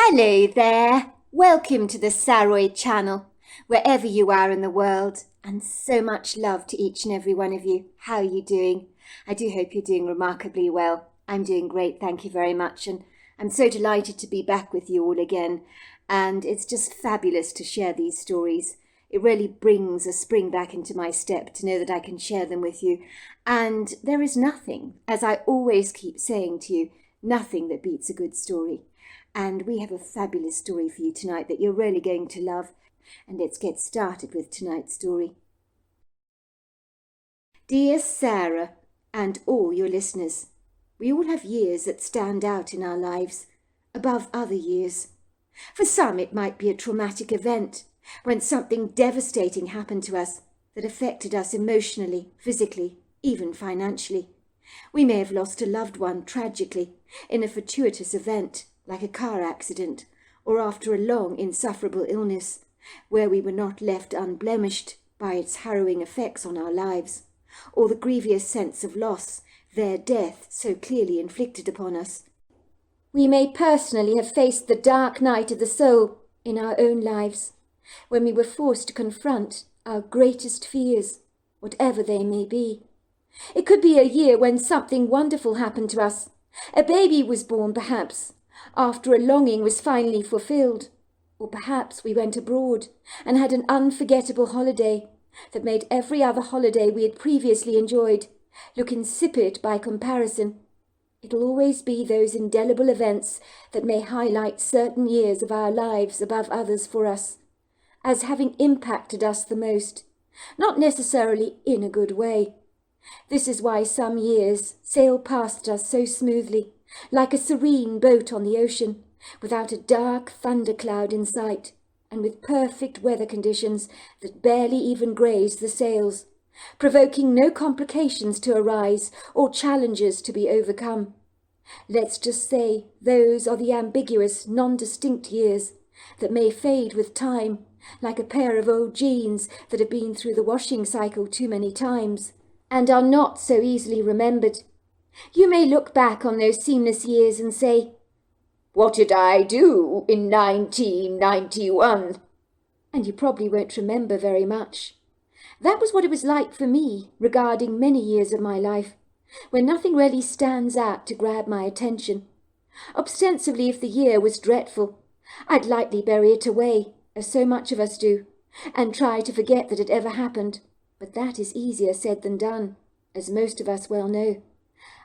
Hello there, welcome to the Saroy channel, wherever you are in the world, and so much love to each and every one of you. How are you doing? I do hope you're doing remarkably well. I'm doing great, thank you very much, and I'm so delighted to be back with you all again, and it's just fabulous to share these stories. It really brings a spring back into my step to know that I can share them with you, and there is nothing, as I always keep saying to you, nothing that beats a good story. And we have a fabulous story for you tonight that you're really going to love. And let's get started with tonight's story. Dear Sarah and all your listeners, we all have years that stand out in our lives above other years. For some, it might be a traumatic event when something devastating happened to us that affected us emotionally, physically, even financially. We may have lost a loved one tragically in a fortuitous event, like a car accident, or after a long, insufferable illness, where we were not left unblemished by its harrowing effects on our lives, or the grievous sense of loss their death so clearly inflicted upon us. We may personally have faced the dark night of the soul in our own lives, when we were forced to confront our greatest fears, whatever they may be. It could be a year when something wonderful happened to us. A baby was born, perhaps, after a longing was finally fulfilled. Or perhaps we went abroad and had an unforgettable holiday that made every other holiday we had previously enjoyed look insipid by comparison. It'll always be those indelible events that may highlight certain years of our lives above others for us, as having impacted us the most, not necessarily in a good way. This is why some years sail past us so smoothly, like a serene boat on the ocean, without a dark thundercloud in sight, and with perfect weather conditions that barely even graze the sails, provoking no complications to arise or challenges to be overcome. Let's just say those are the ambiguous, non-distinct years that may fade with time, like a pair of old jeans that have been through the washing cycle too many times, and are not so easily remembered. You may look back on those seamless years and say, "What did I do in 1991? And you probably won't remember very much. That was what it was like for me regarding many years of my life, when nothing really stands out to grab my attention. Ostensibly, if the year was dreadful, I'd lightly bury it away, as so much of us do, and try to forget that it ever happened. But that is easier said than done, as most of us well know.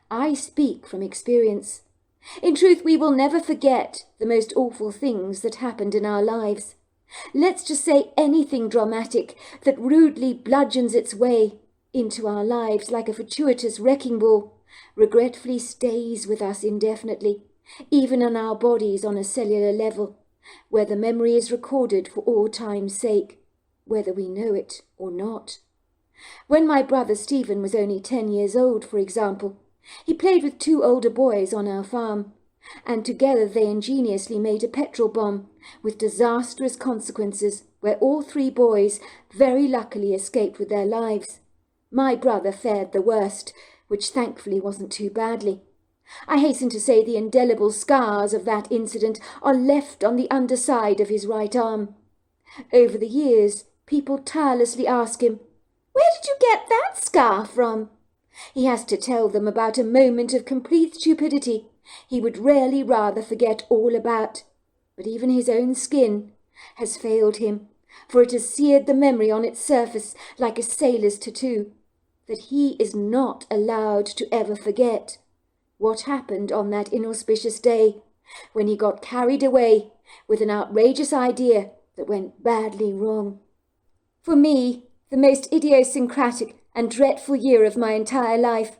I speak from experience. In truth, we will never forget the most awful things that happened in our lives. Let's just say anything dramatic that rudely bludgeons its way into our lives like a fortuitous wrecking ball, regretfully stays with us indefinitely, even in our bodies on a cellular level, where the memory is recorded for all time's sake, whether we know it or not. When my brother Stephen was only 10 years old, for example, he played with 2 older boys on our farm, and together they ingeniously made a petrol bomb with disastrous consequences, where all 3 boys very luckily escaped with their lives. My brother fared the worst, which thankfully wasn't too badly. I hasten to say the indelible scars of that incident are left on the underside of his right arm. Over the years, people tirelessly ask him, "Where did you get that scar from?" He has to tell them about a moment of complete stupidity he would rarely rather forget all about. But even his own skin has failed him, for it has seared the memory on its surface like a sailor's tattoo, that he is not allowed to ever forget what happened on that inauspicious day when he got carried away with an outrageous idea that went badly wrong. For me, the most idiosyncratic and dreadful year of my entire life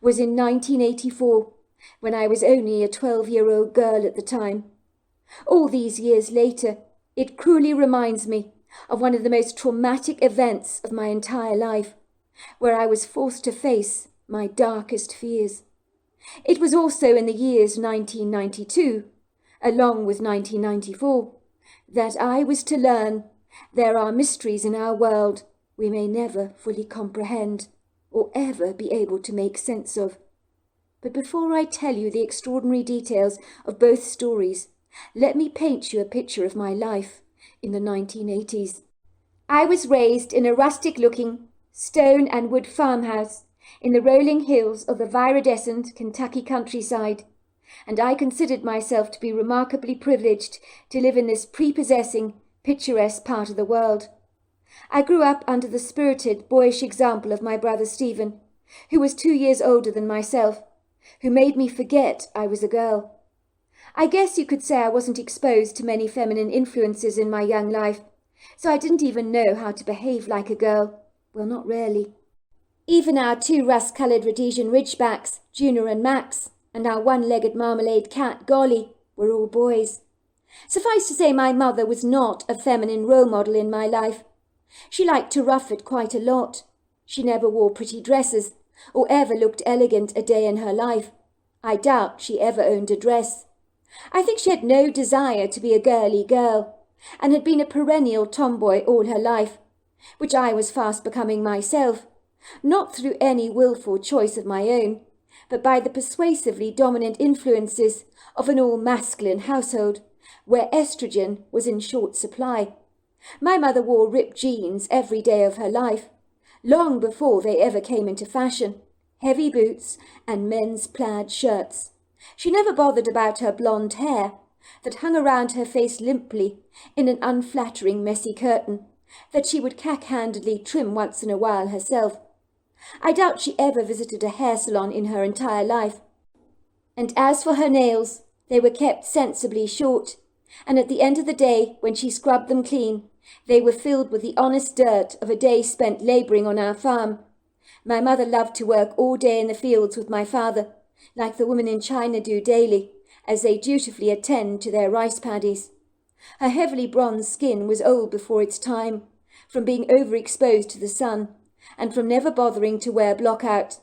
was in 1984, when I was only a 12-year-old girl at the time. All these years later, it cruelly reminds me of one of the most traumatic events of my entire life, where I was forced to face my darkest fears. It was also in the years 1992, along with 1994, that I was to learn there are mysteries in our world we may never fully comprehend or ever be able to make sense of. But before I tell you the extraordinary details of both stories, Let me paint you a picture of my life in the 1980s. I was raised in a rustic-looking stone and wood farmhouse in the rolling hills of the viridescent Kentucky countryside, and I considered myself to be remarkably privileged to live in this prepossessing, picturesque part of the world. I grew up under the spirited, boyish example of my brother Stephen, who was 2 years older than myself, who made me forget I was a girl. I guess you could say I wasn't exposed to many feminine influences in my young life, so I didn't even know how to behave like a girl. Well, not really. Even our 2 rust-coloured Rhodesian ridgebacks, Junior and Max, and our 1-legged marmalade cat, Golly, were all boys. Suffice to say, my mother was not a feminine role model in my life. She liked to rough it quite a lot. She never wore pretty dresses, or ever looked elegant a day in her life. I doubt she ever owned a dress. I think she had no desire to be a girly girl, and had been a perennial tomboy all her life, which I was fast becoming myself, not through any wilful choice of my own, but by the persuasively dominant influences of an all-masculine household, where estrogen was in short supply. My mother wore ripped jeans every day of her life, long before they ever came into fashion, heavy boots and men's plaid shirts. She never bothered about her blonde hair, that hung around her face limply in an unflattering messy curtain, that she would cack-handedly trim once in a while herself. I doubt she ever visited a hair salon in her entire life. And as for her nails, they were kept sensibly short, and at the end of the day, when she scrubbed them clean, they were filled with the honest dirt of a day spent labouring on our farm. My mother loved to work all day in the fields with my father, like the women in China do daily, as they dutifully attend to their rice paddies. Her heavily bronzed skin was old before its time, from being overexposed to the sun, and from never bothering to wear block-out.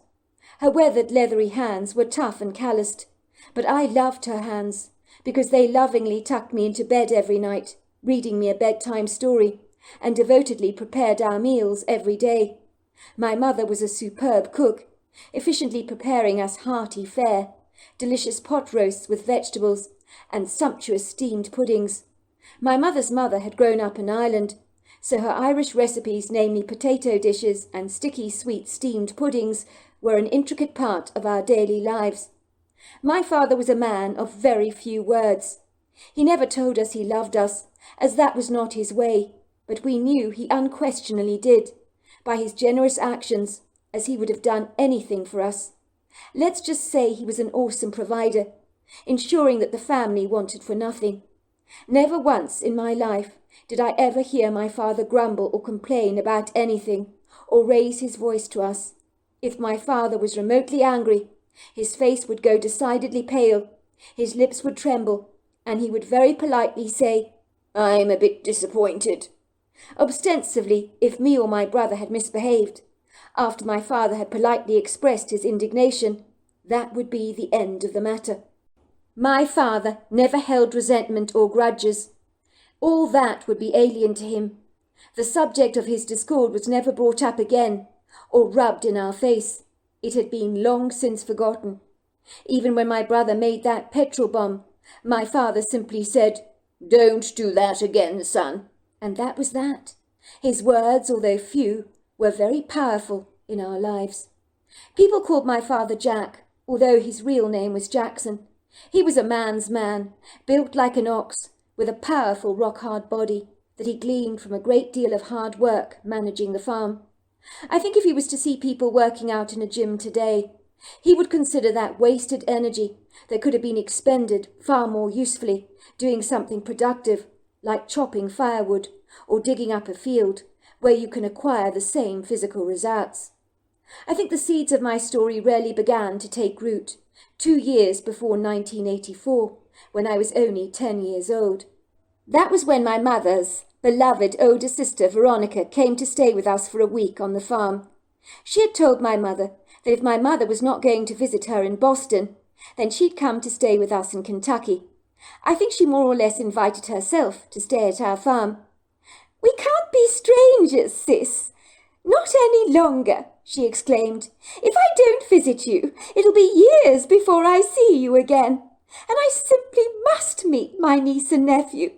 Her weathered leathery hands were tough and calloused, but I loved her hands, because they lovingly tucked me into bed every night, reading me a bedtime story, and devotedly prepared our meals every day. My mother was a superb cook, efficiently preparing us hearty fare, delicious pot roasts with vegetables, and sumptuous steamed puddings. My mother's mother had grown up in Ireland, so her Irish recipes, namely potato dishes and sticky sweet steamed puddings, were an intricate part of our daily lives. My father was a man of very few words. He never told us he loved us, as that was not his way, but we knew he unquestionably did, by his generous actions, as he would have done anything for us. Let's just say he was an awesome provider, ensuring that the family wanted for nothing. Never once in my life did I ever hear my father grumble or complain about anything, or raise his voice to us. If my father was remotely angry, his face would go decidedly pale, his lips would tremble, and he would very politely say, "I'm a bit disappointed," ostensibly if me or my brother had misbehaved. After my father had politely expressed his indignation, that would be the end of the matter. My father never held resentment or grudges. All that would be alien to him. The subject of his discord was never brought up again, or rubbed in our face. It had been long since forgotten. Even when my brother made that petrol bomb, my father simply said, "Don't do that again, son." And that was that. His words, although few, were very powerful in our lives. People called my father Jack, although his real name was Jackson. He was a man's man, built like an ox, with a powerful rock-hard body that he gleaned from a great deal of hard work managing the farm. I think if he was to see people working out in a gym today, he would consider that wasted energy that could have been expended far more usefully, doing something productive, like chopping firewood or digging up a field, where you can acquire the same physical results. I think the seeds of my story really began to take root 2 years before 1984, when I was only 10 years old. That was when my mother's beloved older sister Veronica came to stay with us for a week on the farm. She had told my mother that if my mother was not going to visit her in Boston, then she'd come to stay with us in Kentucky. I think she more or less invited herself to stay at our farm. "We can't be strangers, sis. Not any longer," she exclaimed. "If I don't visit you, it'll be years before I see you again. and I simply must meet my niece and nephew.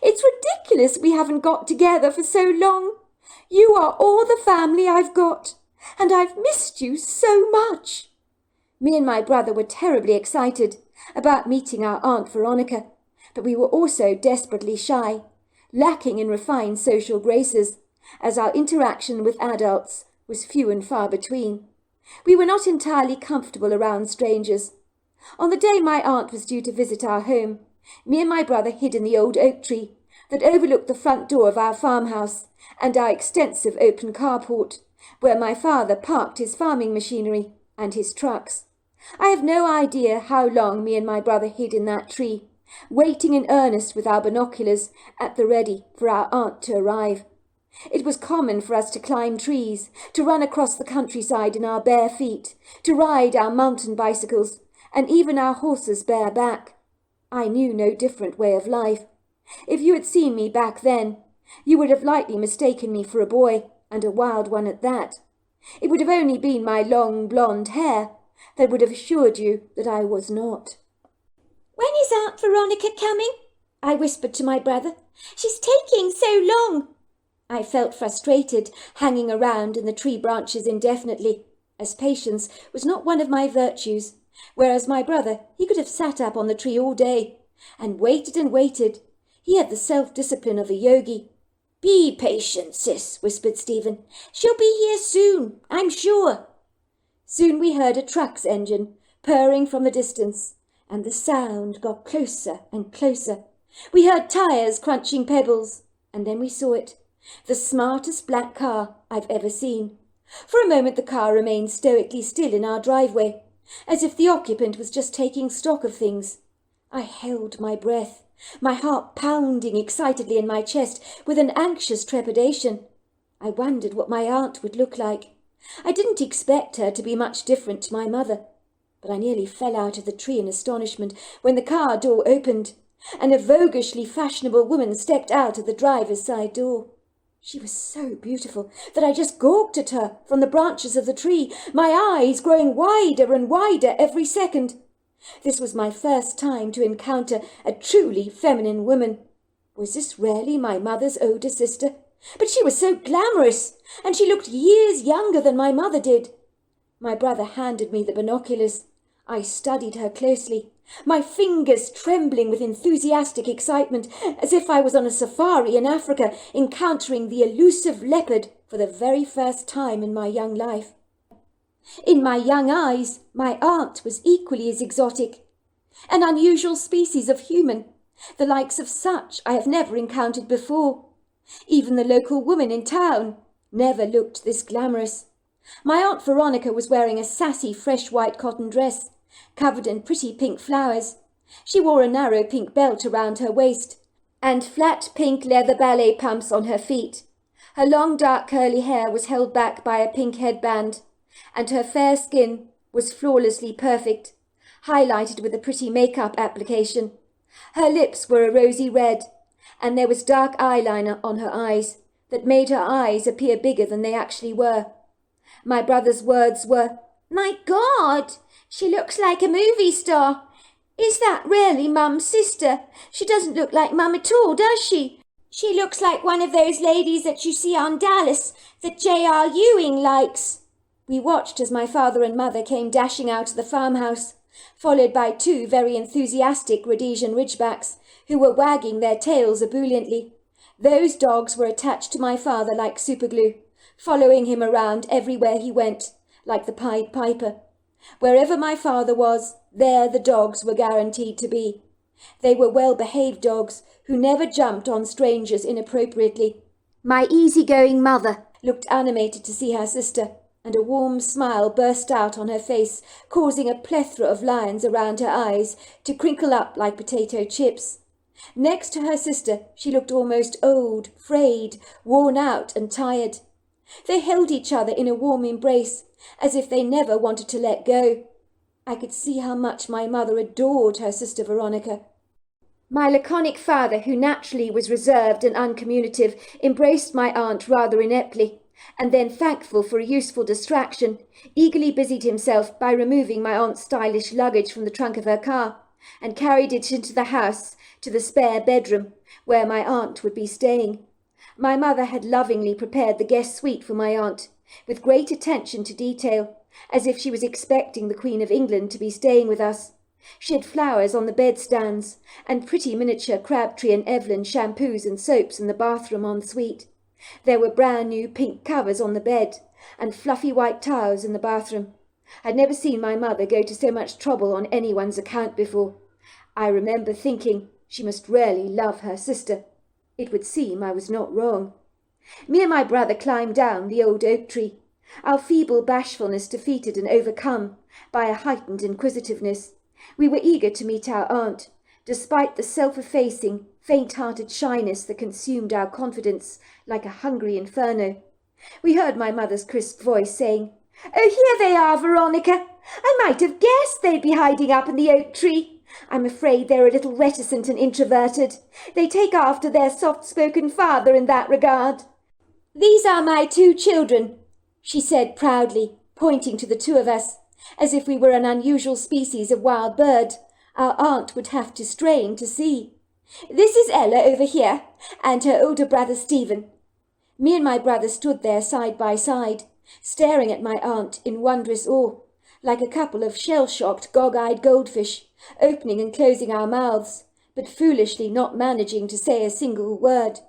It's ridiculous we haven't got together for so long. You are all the family I've got, and I've missed you so much." Me and my brother were terribly excited about meeting our Aunt Veronica, but we were also desperately shy, lacking in refined social graces, as our interaction with adults was few and far between. We were not entirely comfortable around strangers. On the day my aunt was due to visit our home, me and my brother hid in the old oak tree that overlooked the front door of our farmhouse and our extensive open carport, where my father parked his farming machinery and his trucks. I have no idea how long me and my brother hid in that tree, waiting in earnest with our binoculars at the ready for our aunt to arrive. It was common for us to climb trees, to run across the countryside in our bare feet, to ride our mountain bicycles, and even our horses bareback. I knew no different way of life. If you had seen me back then, you would have likely mistaken me for a boy, and a wild one at that. It would have only been my long blonde hair that would have assured you that I was not. "When is Aunt Veronica coming?" I whispered to my brother. "She's taking so long." I felt frustrated, hanging around in the tree branches indefinitely, as patience was not one of my virtues, whereas my brother, he could have sat up on the tree all day, and waited and waited. He had the self-discipline of a yogi. "Be patient, sis," whispered Stephen. "She'll be here soon, I'm sure." Soon we heard a truck's engine purring from the distance, and the sound got closer and closer. We heard tires crunching pebbles, and then we saw it. The smartest black car I've ever seen. For a moment the car remained stoically still in our driveway, as if the occupant was just taking stock of things. I held my breath, my heart pounding excitedly in my chest with an anxious trepidation. I wondered what my aunt would look like. I didn't expect her to be much different to my mother, but I nearly fell out of the tree in astonishment when the car door opened, and a voguishly fashionable woman stepped out of the driver's side door. She was so beautiful that I just gawked at her from the branches of the tree, my eyes growing wider and wider every second. This was my first time to encounter a truly feminine woman. Was this really my mother's older sister? But she was so glamorous, and she looked years younger than my mother did. My brother handed me the binoculars. I studied her closely, my fingers trembling with enthusiastic excitement, as if I was on a safari in Africa, encountering the elusive leopard for the very first time in my young life. In my young eyes, my aunt was equally as exotic. An unusual species of human, the likes of such I have never encountered before. Even the local woman in town never looked this glamorous. My Aunt Veronica was wearing a sassy fresh white cotton dress, covered in pretty pink flowers. She wore a narrow pink belt around her waist, and flat pink leather ballet pumps on her feet. Her long dark curly hair was held back by a pink headband, and her fair skin was flawlessly perfect, highlighted with a pretty makeup application. Her lips were a rosy red, and there was dark eyeliner on her eyes that made her eyes appear bigger than they actually were. My brother's words were, "My God, she looks like a movie star. Is that really Mum's sister? She doesn't look like Mum at all, does she? She looks like one of those ladies that you see on Dallas that J.R. Ewing likes." We watched as my father and mother came dashing out of the farmhouse, followed by two very enthusiastic Rhodesian Ridgebacks who were wagging their tails ebulliently. Those dogs were attached to my father like superglue, following him around everywhere he went, like the Pied Piper. Wherever my father was, there the dogs were guaranteed to be. They were well-behaved dogs who never jumped on strangers inappropriately. My easy-going mother looked animated to see her sister, and a warm smile burst out on her face, causing a plethora of lines around her eyes to crinkle up like potato chips. Next to her sister, she looked almost old, frayed, worn out and tired. They held each other in a warm embrace, as if they never wanted to let go. I could see how much my mother adored her sister Veronica. My laconic father, who naturally was reserved and uncommunicative, embraced my aunt rather ineptly, and then, thankful for a useful distraction, eagerly busied himself by removing my aunt's stylish luggage from the trunk of her car, and carried it into the house to the spare bedroom where my aunt would be staying. My mother had lovingly prepared the guest suite for my aunt, with great attention to detail, as if she was expecting the Queen of England to be staying with us. She had flowers on the bedstands, and pretty miniature Crabtree and Evelyn shampoos and soaps in the bathroom en suite. There were brand new pink covers on the bed, and fluffy white towels in the bathroom. I'd never seen my mother go to so much trouble on anyone's account before. I remember thinking she must really love her sister. It would seem I was not wrong. Me and my brother climbed down the old oak tree, our feeble bashfulness defeated and overcome by a heightened inquisitiveness. We were eager to meet our aunt, despite the self-effacing, faint-hearted shyness that consumed our confidence like a hungry inferno. We heard my mother's crisp voice saying, "Oh, here they are, Veronica. I might have guessed they'd be hiding up in the oak tree. I'm afraid they're a little reticent and introverted. They take after their soft-spoken father in that regard." "These are my 2 children," she said proudly, pointing to the 2 of us, as if we were an unusual species of wild bird our aunt would have to strain to see. "This is Ella over here, and her older brother Stephen." Me and my brother stood there side by side, staring at my aunt in wondrous awe, like a couple of shell-shocked, gog-eyed goldfish, opening and closing our mouths, but foolishly not managing to say a single word.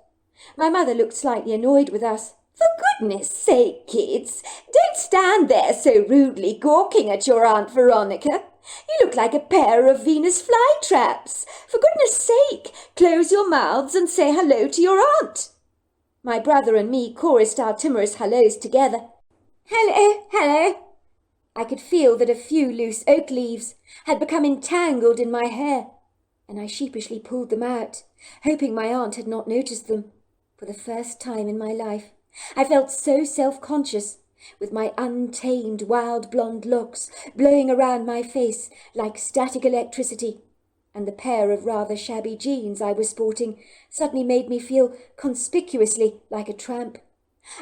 My mother looked slightly annoyed with us. "For goodness sake, kids, don't stand there so rudely gawking at your Aunt Veronica. You look like a pair of Venus flytraps. For goodness sake, close your mouths and say hello to your aunt." My brother and me chorused our timorous hellos together. "Hello, hello." I could feel that a few loose oak leaves had become entangled in my hair, and I sheepishly pulled them out, hoping my aunt had not noticed them. For the first time in my life, I felt so self-conscious, with my untamed wild blonde locks blowing around my face like static electricity, and the pair of rather shabby jeans I was sporting suddenly made me feel conspicuously like a tramp.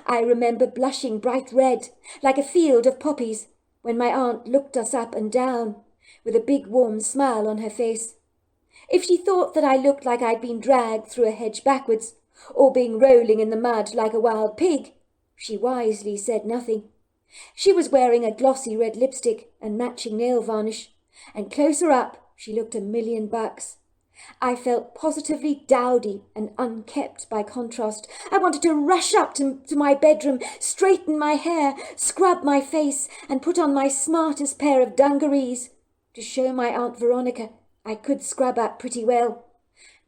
I remember blushing bright red, like a field of poppies, when my aunt looked us up and down, with a big warm smile on her face. If she thought that I looked like I'd been dragged through a hedge backwards, or been rolling in the mud like a wild pig, she wisely said nothing. She was wearing a glossy red lipstick and matching nail varnish, and closer up she looked $1,000,000. I felt positively dowdy and unkept by contrast. I wanted to rush up to my bedroom, straighten my hair, scrub my face, and put on my smartest pair of dungarees, to show my Aunt Veronica I could scrub up pretty well.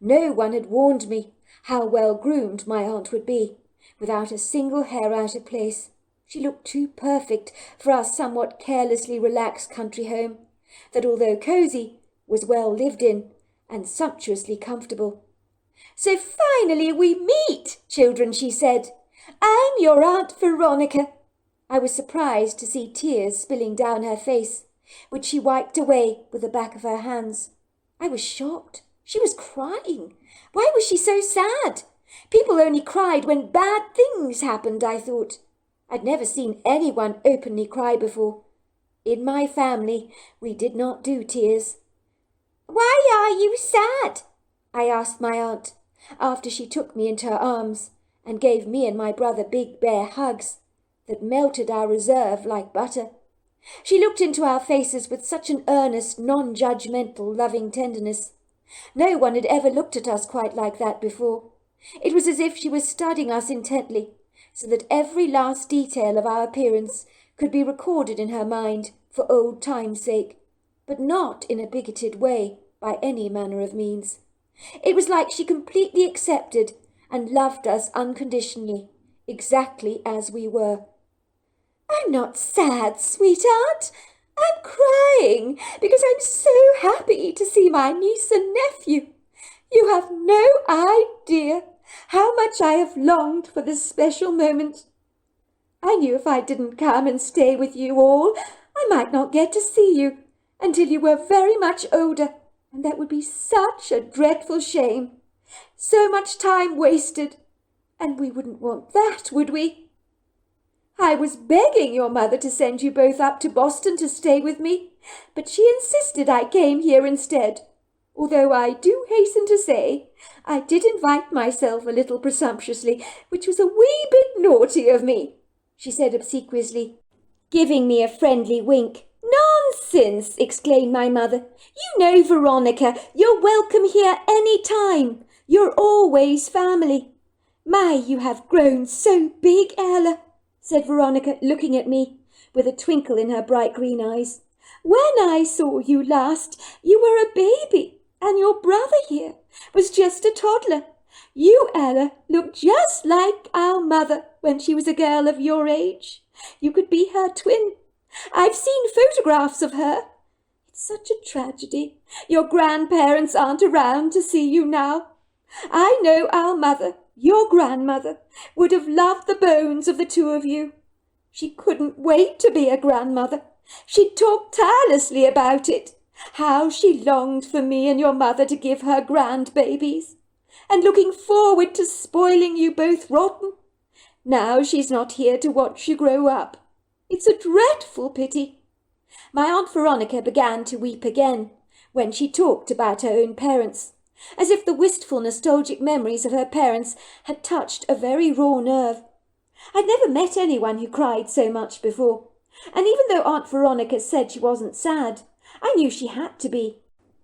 No one had warned me how well groomed my aunt would be, without a single hair out of place. She looked too perfect for our somewhat carelessly relaxed country home, that although cosy, was well lived in and sumptuously comfortable. "So finally we meet, children," she said. "I'm your Aunt Veronica." I was surprised to see tears spilling down her face, which she wiped away with the back of her hands. I was shocked. She was crying. Why was she so sad? People only cried when bad things happened, I thought. I'd never seen anyone openly cry before. In my family, we did not do tears. "Why are you sad?" I asked my aunt, after she took me into her arms and gave me and my brother big bear hugs that melted our reserve like butter. She looked into our faces with such an earnest, non-judgmental, loving tenderness. No one had ever looked at us quite like that before. It was as if she was studying us intently, so that every last detail of our appearance could be recorded in her mind for old time's sake, but not in a bigoted way by any manner of means. It was like she completely accepted and loved us unconditionally, exactly as we were. "I'm not sad, sweetheart. I'm crying because I'm so happy to see my niece and nephew. You have no idea how much I have longed for this special moment. I knew if I didn't come and stay with you all, I might not get to see you until you were very much older, and that would be such a dreadful shame. So much time wasted, and we wouldn't want that, would we? I was begging your mother to send you both up to Boston to stay with me, but she insisted I came here instead. although I do hasten to say I did invite myself a little presumptuously, which was a wee bit naughty of me," she said obsequiously, giving me a friendly wink. "Nonsense!" exclaimed my mother. "You know, Veronica, you're welcome here any time. You're always family." "My, you have grown so big, Ella," said Veronica, looking at me with a twinkle in her bright green eyes. "When I saw you last, you were a baby, and your brother here was just a toddler. You, Ella, look just like our mother when she was a girl of your age. You could be her twin. I've seen photographs of her. It's such a tragedy. Your grandparents aren't around to see you now. I know our mother, your grandmother, would have loved the bones of the two of you. She couldn't wait to be a grandmother. She talked tirelessly about it, how she longed for me and your mother to give her grandbabies, and looking forward to spoiling you both rotten. Now she's not here to watch you grow up. It's a dreadful pity." My Aunt Veronica began to weep again when she talked about her own parents, as if the wistful, nostalgic memories of her parents had touched a very raw nerve. I'd never met anyone who cried so much before, and even though Aunt Veronica said she wasn't sad, I knew she had to be.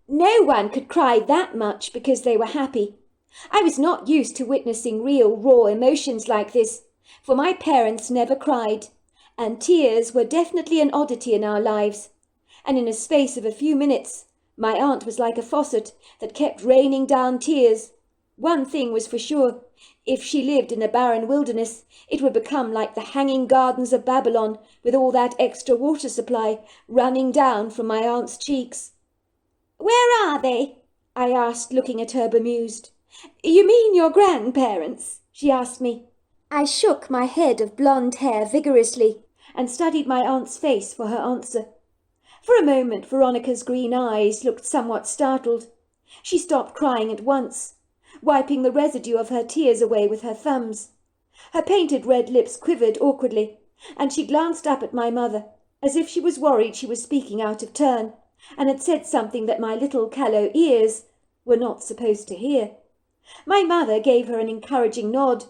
No one could cry that much because they were happy. I was not used to witnessing real, raw emotions like this, for my parents never cried, and tears were definitely an oddity in our lives. And in a space of a few minutes, my aunt was like a faucet that kept raining down tears. One thing was for sure: if she lived in a barren wilderness, it would become like the hanging gardens of Babylon, with all that extra water supply running down from my aunt's cheeks. "Where are they?" I asked, looking at her bemused. "You mean your grandparents?" she asked me. I shook my head of blonde hair vigorously and studied my aunt's face for her answer. For a moment Veronica's green eyes looked somewhat startled. She stopped crying at once, wiping the residue of her tears away with her thumbs. Her painted red lips quivered awkwardly, and she glanced up at my mother, as if she was worried she was speaking out of turn, and had said something that my little callow ears were not supposed to hear. My mother gave her an encouraging nod,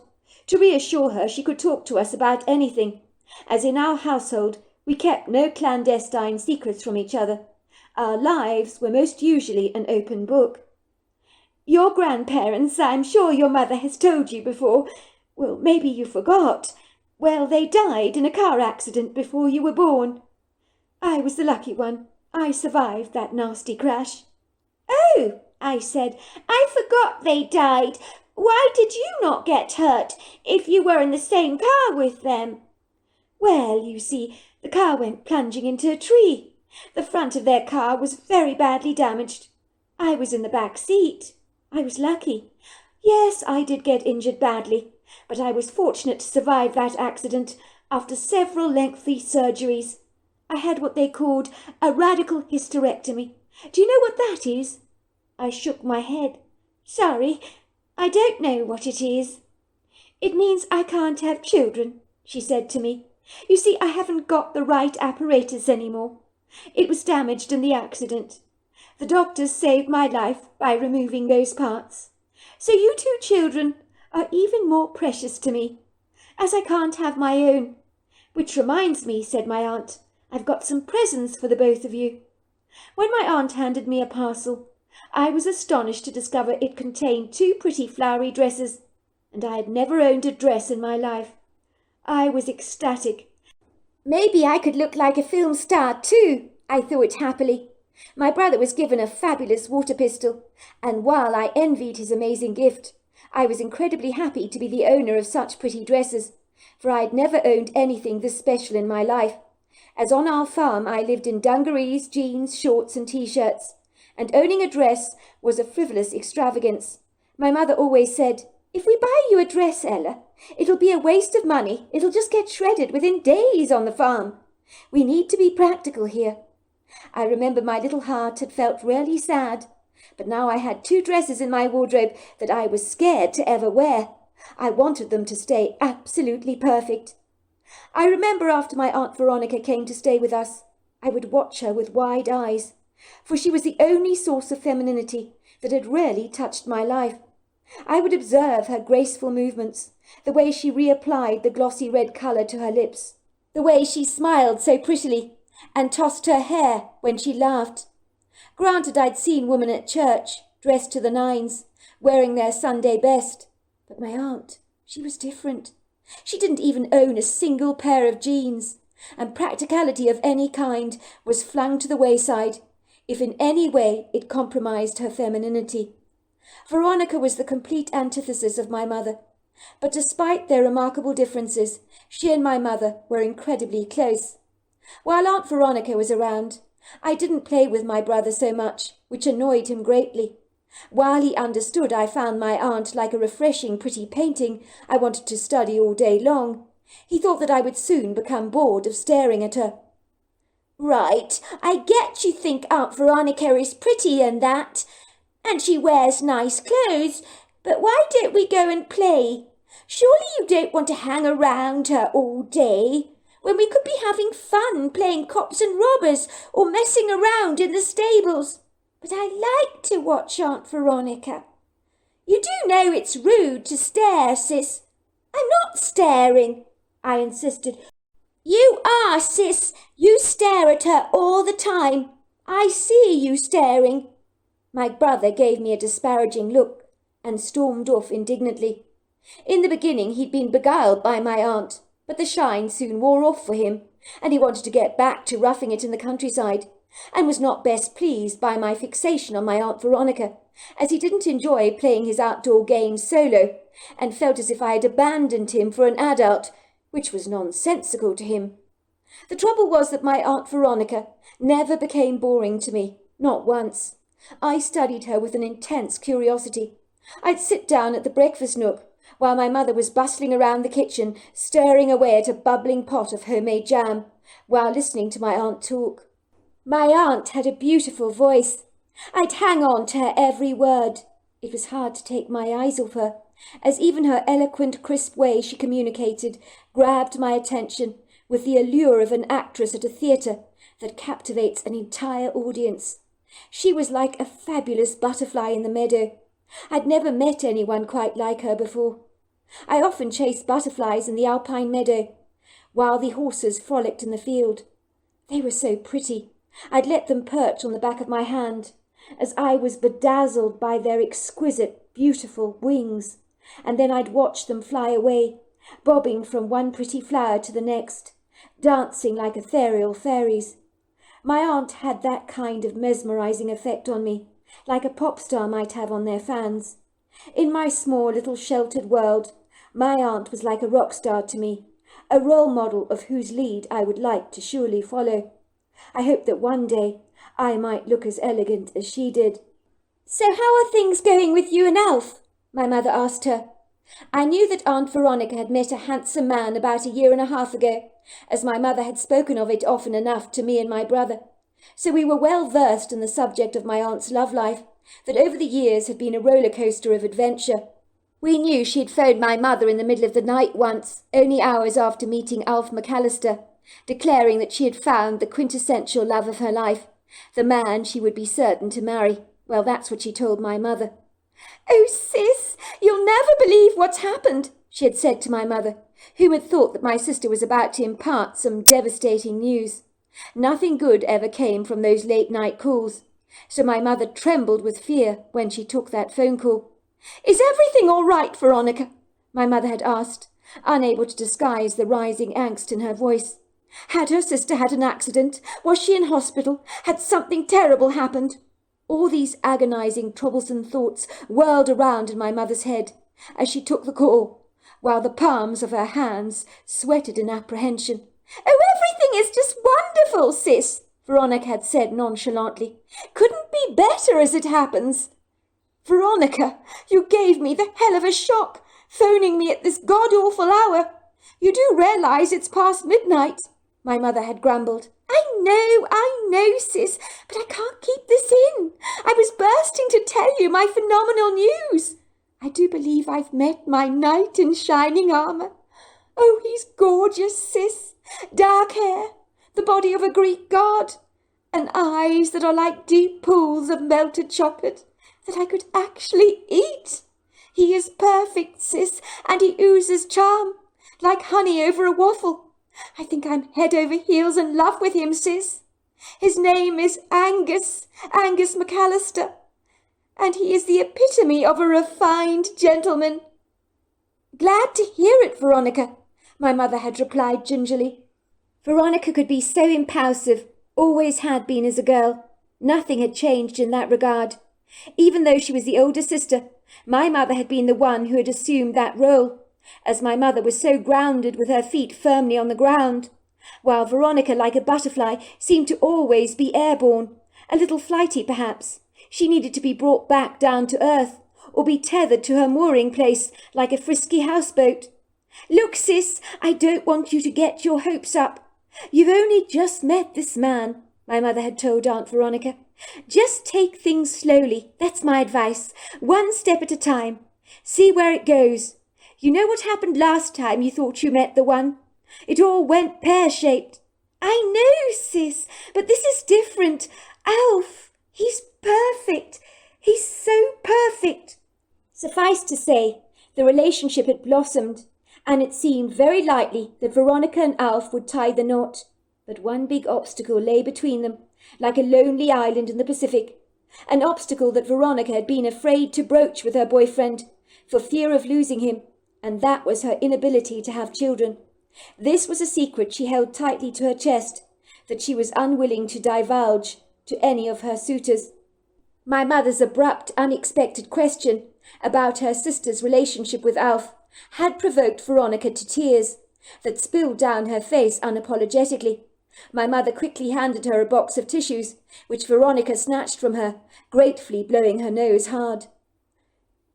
to reassure her she could talk to us about anything, as in our household we kept no clandestine secrets from each other. Our lives were most usually an open book. "Your grandparents, I'm sure your mother has told you before. Well, maybe you forgot. Well, they died in a car accident before you were born. I was the lucky one. I survived that nasty crash." "Oh," I said, "I forgot they died. Why did you not get hurt if you were in the same car with them?" "Well, you see, the car went plunging into a tree. The front of their car was very badly damaged. I was in the back seat. I was lucky. Yes, I did get injured badly, but I was fortunate to survive that accident after several lengthy surgeries. I had what they called a radical hysterectomy. Do you know what that is?" I shook my head. "Sorry, I don't know what it is." "It means I can't have children," she said to me. "You see, I haven't got the right apparatus anymore. It was damaged in the accident. The doctors saved my life by removing those parts. So you two children are even more precious to me, as I can't have my own. Which reminds me," said my aunt, "I've got some presents for the both of you." When my aunt handed me a parcel, I was astonished to discover it contained 2 pretty flowery dresses, and I had never owned a dress in my life. I was ecstatic. Maybe I could look like a film star too, I thought happily. My brother was given a fabulous water pistol, and while I envied his amazing gift, I was incredibly happy to be the owner of such pretty dresses, for I had never owned anything this special in my life, as on our farm I lived in dungarees, jeans, shorts and t-shirts, and owning a dress was a frivolous extravagance. My mother always said, "If we buy you a dress, Ella, it'll be a waste of money. It'll just get shredded within days on the farm. We need to be practical here." I remember my little heart had felt really sad, but now I had 2 dresses in my wardrobe that I was scared to ever wear. I wanted them to stay absolutely perfect. I remember after my Aunt Veronica came to stay with us, I would watch her with wide eyes, for she was the only source of femininity that had really touched my life. I would observe her graceful movements, the way she reapplied the glossy red colour to her lips, the way she smiled so prettily and tossed her hair when she laughed. Granted, I'd seen women at church, dressed to the nines, wearing their Sunday best, but my aunt, she was different. She didn't even own a single pair of jeans, and practicality of any kind was flung to the wayside if in any way it compromised her femininity. Veronica was the complete antithesis of my mother, but despite their remarkable differences, she and my mother were incredibly close. While Aunt Veronica was around, I didn't play with my brother so much, which annoyed him greatly. While he understood I found my aunt like a refreshing pretty painting I wanted to study all day long, he thought that I would soon become bored of staring at her. "Right, I get you think Aunt Veronica is pretty and that, and she wears nice clothes, but why don't we go and play? Surely you don't want to hang around her all day, when we could be having fun playing cops and robbers or messing around in the stables. But I like to watch Aunt Veronica. You do know it's rude to stare, sis." "I'm not staring," I insisted. "You are, sis. You stare at her all the time. I see you staring." My brother gave me a disparaging look and stormed off indignantly. In the beginning he'd been beguiled by my aunt, but the shine soon wore off for him, and he wanted to get back to roughing it in the countryside, and was not best pleased by my fixation on my Aunt Veronica, as he didn't enjoy playing his outdoor games solo, and felt as if I had abandoned him for an adult, which was nonsensical to him. The trouble was that my Aunt Veronica never became boring to me, not once. I studied her with an intense curiosity. I'd sit down at the breakfast nook, while my mother was bustling around the kitchen, stirring away at a bubbling pot of homemade jam, while listening to my aunt talk. My aunt had a beautiful voice. I'd hang on to her every word. It was hard to take my eyes off her, as even her eloquent, crisp way she communicated grabbed my attention with the allure of an actress at a theatre that captivates an entire audience. She was like a fabulous butterfly in the meadow. I'd never met anyone quite like her before. I often chased butterflies in the alpine meadow, while the horses frolicked in the field. They were so pretty. I'd let them perch on the back of my hand, as I was bedazzled by their exquisite, beautiful wings, and then I'd watch them fly away, bobbing from one pretty flower to the next, dancing like ethereal fairies. My aunt had that kind of mesmerizing effect on me, like a pop star might have on their fans. In my small little sheltered world, my aunt was like a rock star to me, a role model of whose lead I would like to surely follow. I hoped that one day I might look as elegant as she did. "So how are things going with you and Alf?" my mother asked her. I knew that Aunt Veronica had met a handsome man about 1.5 years ago, as my mother had spoken of it often enough to me and my brother. So we were well versed in the subject of my aunt's love life, that over the years had been a roller coaster of adventure. We knew she had phoned my mother in the middle of the night once, only hours after meeting Alf McAllister, declaring that she had found the quintessential love of her life, the man she would be certain to marry. Well, that's what she told my mother. "Oh, sis, you'll never believe what's happened," she had said to my mother, who had thought that my sister was about to impart some devastating news. Nothing good ever came from those late-night calls, so my mother trembled with fear when she took that phone call. "Is everything all right, Veronica?" my mother had asked, unable to disguise the rising angst in her voice. Had her sister had an accident? Was she in hospital? Had something terrible happened? All these agonizing, troublesome thoughts whirled around in my mother's head as she took the call, while the palms of her hands sweated in apprehension. "Oh, everything is just wonderful, sis," Veronica had said nonchalantly. "Couldn't be better as it happens." "Veronica, you gave me the hell of a shock, phoning me at this god-awful hour. You do realise it's past midnight," my mother had grumbled. I know, sis, but I can't keep this in. I was bursting to tell you my phenomenal news. I do believe I've met my knight in shining armour. Oh, he's gorgeous, sis. Dark hair, the body of a Greek god, and eyes that are like deep pools of melted chocolate that I could actually eat. He is perfect, sis, and he oozes charm, like honey over a waffle. I think I'm head over heels in love with him, sis. His name is Angus McAllister, and he is the epitome of a refined gentleman. Glad to hear it, Veronica, my mother had replied gingerly. Veronica could be so impulsive, always had been as a girl. Nothing had changed in that regard. Even though she was the older sister, my mother had been the one who had assumed that role, as my mother was so grounded with her feet firmly on the ground, while Veronica, like a butterfly, seemed to always be airborne, a little flighty perhaps. She needed to be brought back down to earth, or be tethered to her mooring place like a frisky houseboat. Look, sis, I don't want you to get your hopes up. You've only just met this man, my mother had told Aunt Veronica. Just take things slowly, that's my advice, one step at a time. See where it goes. You know what happened last time you thought you met the one? It all went pear-shaped. I know, sis, but this is different. Alf, he's perfect. He's so perfect. Suffice to say, the relationship had blossomed, and it seemed very likely that Veronica and Alf would tie the knot. But one big obstacle lay between them, like a lonely island in the Pacific, an obstacle that Veronica had been afraid to broach with her boyfriend, for fear of losing him, and that was her inability to have children. This was a secret she held tightly to her chest, that she was unwilling to divulge to any of her suitors. My mother's abrupt, unexpected question about her sister's relationship with Alf had provoked Veronica to tears that spilled down her face unapologetically. My mother quickly handed her a box of tissues, which Veronica snatched from her, gratefully blowing her nose hard.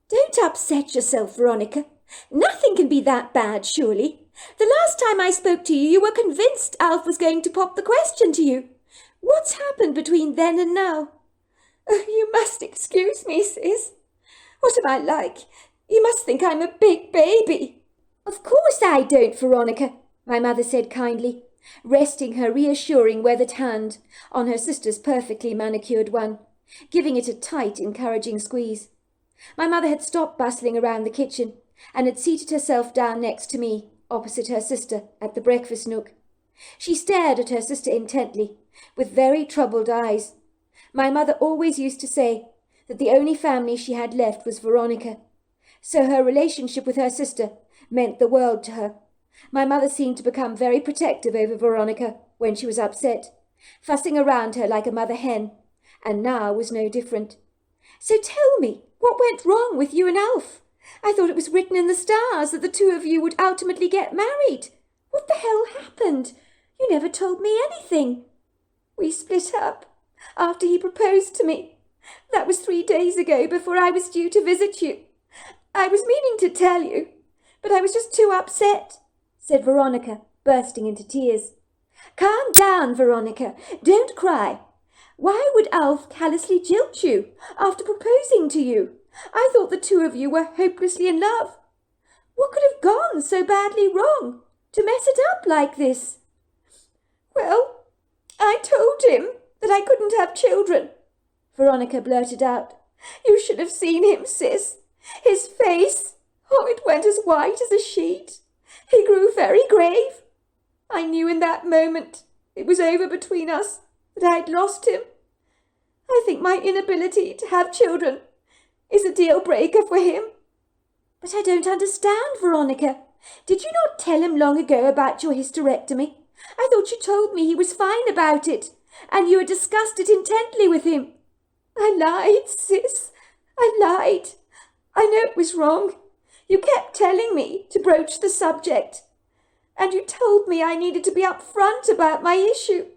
Don't upset yourself, Veronica. Nothing can be that bad, surely. The last time I spoke to you, you were convinced Alf was going to pop the question to you. What's happened between then and now? Oh, you must excuse me, sis. What am I like? You must think I'm a big baby. Of course I don't, Veronica, my mother said kindly, resting her reassuring weathered hand on her sister's perfectly manicured one, giving it a tight, encouraging squeeze. My mother had stopped bustling around the kitchen and had seated herself down next to me, opposite her sister, at the breakfast nook. She stared at her sister intently, with very troubled eyes. My mother always used to say that the only family she had left was Veronica, so her relationship with her sister meant the world to her. My mother seemed to become very protective over Veronica when she was upset, fussing around her like a mother hen, and now was no different. So tell me, what went wrong with you and Alf? I thought it was written in the stars that the two of you would ultimately get married. What the hell happened? You never told me anything. We split up after he proposed to me. That was 3 days ago, before I was due to visit you. I was meaning to tell you, but I was just too upset, said Veronica, bursting into tears. Calm down, Veronica. Don't cry. Why would Alf callously jilt you after proposing to you? I thought the two of you were hopelessly in love. What could have gone so badly wrong to mess it up like this? Well, I told him that I couldn't have children, Veronica blurted out. You should have seen him, sis. His face, oh, it went as white as a sheet. He grew very grave. I knew in that moment it was over between us, that I'd lost him. I think my inability to have children is a deal-breaker for him. But I don't understand, Veronica. Did you not tell him long ago about your hysterectomy? I thought you told me he was fine about it, and you had discussed it intently with him. I lied, sis. I lied. I know it was wrong. You kept telling me to broach the subject, and you told me I needed to be upfront about my issue.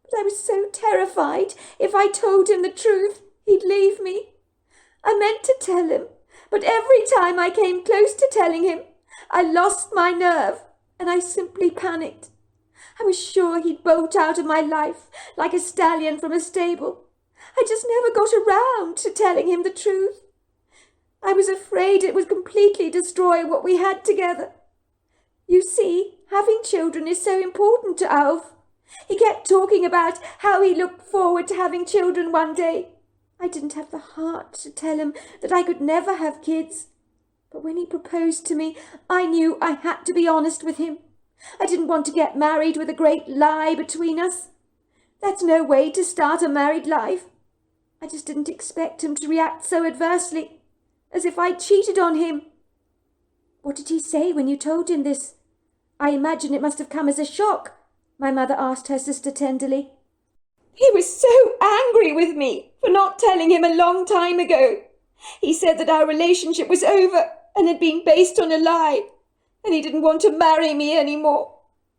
But I was so terrified if I told him the truth, he'd leave me. I meant to tell him, but every time I came close to telling him, I lost my nerve, and I simply panicked. I was sure he'd bolt out of my life like a stallion from a stable. I just never got around to telling him the truth. I was afraid it would completely destroy what we had together. You see, having children is so important to Alf. He kept talking about how he looked forward to having children one day. I didn't have the heart to tell him that I could never have kids. But when he proposed to me, I knew I had to be honest with him. I didn't want to get married with a great lie between us. That's no way to start a married life. I just didn't expect him to react so adversely, as if I'd cheated on him. What did he say when you told him this? I imagine it must have come as a shock, my mother asked her sister tenderly. He was so angry with me for not telling him a long time ago. He said that our relationship was over and had been based on a lie, and he didn't want to marry me anymore.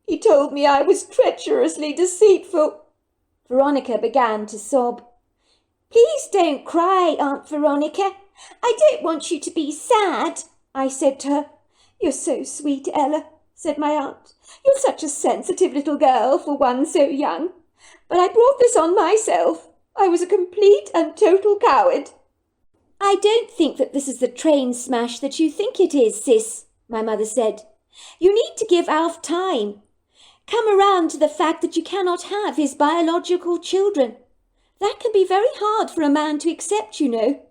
He told me I was treacherously deceitful. Veronica began to sob. Please don't cry, Aunt Veronica. I don't want you to be sad, I said to her. You're so sweet, Ella, said my aunt. You're such a sensitive little girl for one so young. But I brought this on myself. I was a complete and total coward. I don't think that this is the train smash that you think it is, sis, my mother said. You need to give Alf time. Come around to the fact that you cannot have his biological children. That can be very hard for a man to accept, you know.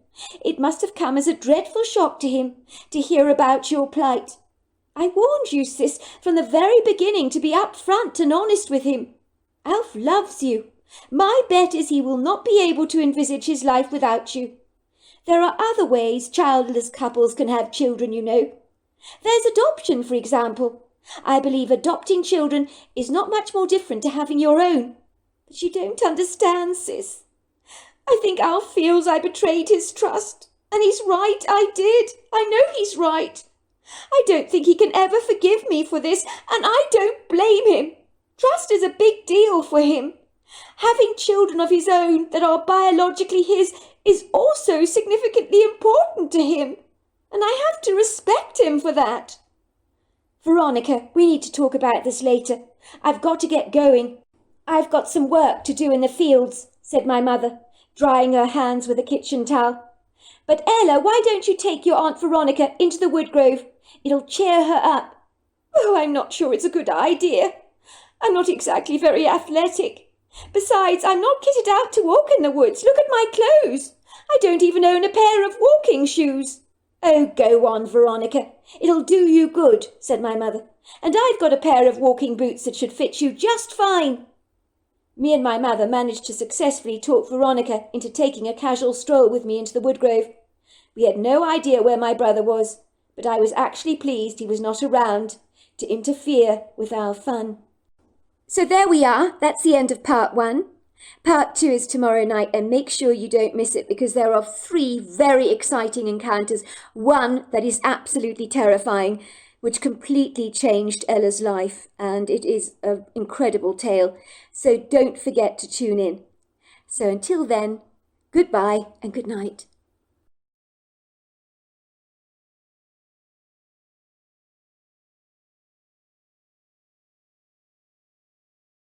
It must have come as a dreadful shock to him to hear about your plight. I warned you, sis, from the very beginning to be upfront and honest with him. Alf loves you. My bet is he will not be able to envisage his life without you. There are other ways childless couples can have children, you know. There's adoption, for example. I believe adopting children is not much more different to having your own. But you don't understand, sis. I think Alf feels I betrayed his trust. And he's right, I did. I know he's right. I don't think he can ever forgive me for this, and I don't blame him. Trust is a big deal for him. Having children of his own that are biologically his is also significantly important to him, and I have to respect him for that. Veronica, we need to talk about this later. I've got to get going. I've got some work to do in the fields, said my mother, drying her hands with a kitchen towel. But Ella, why don't you take your Aunt Veronica into the wood grove? It'll cheer her up. Oh, I'm not sure it's a good idea. I'm not exactly very athletic. Besides, I'm not kitted out to walk in the woods. Look at my clothes. I don't even own a pair of walking shoes. Oh, go on, Veronica. It'll do you good, said my mother. And I've got a pair of walking boots that should fit you just fine. Me and my mother managed to successfully talk Veronica into taking a casual stroll with me into the wood grove. We had no idea where my brother was, but I was actually pleased he was not around to interfere with our fun. So there we are. That's the end of part 1. Part 2 is tomorrow night, and make sure you don't miss it because there are 3 very exciting encounters. One that is absolutely terrifying, which completely changed Ella's life, and it is an incredible tale. So don't forget to tune in. So until then, goodbye and good night.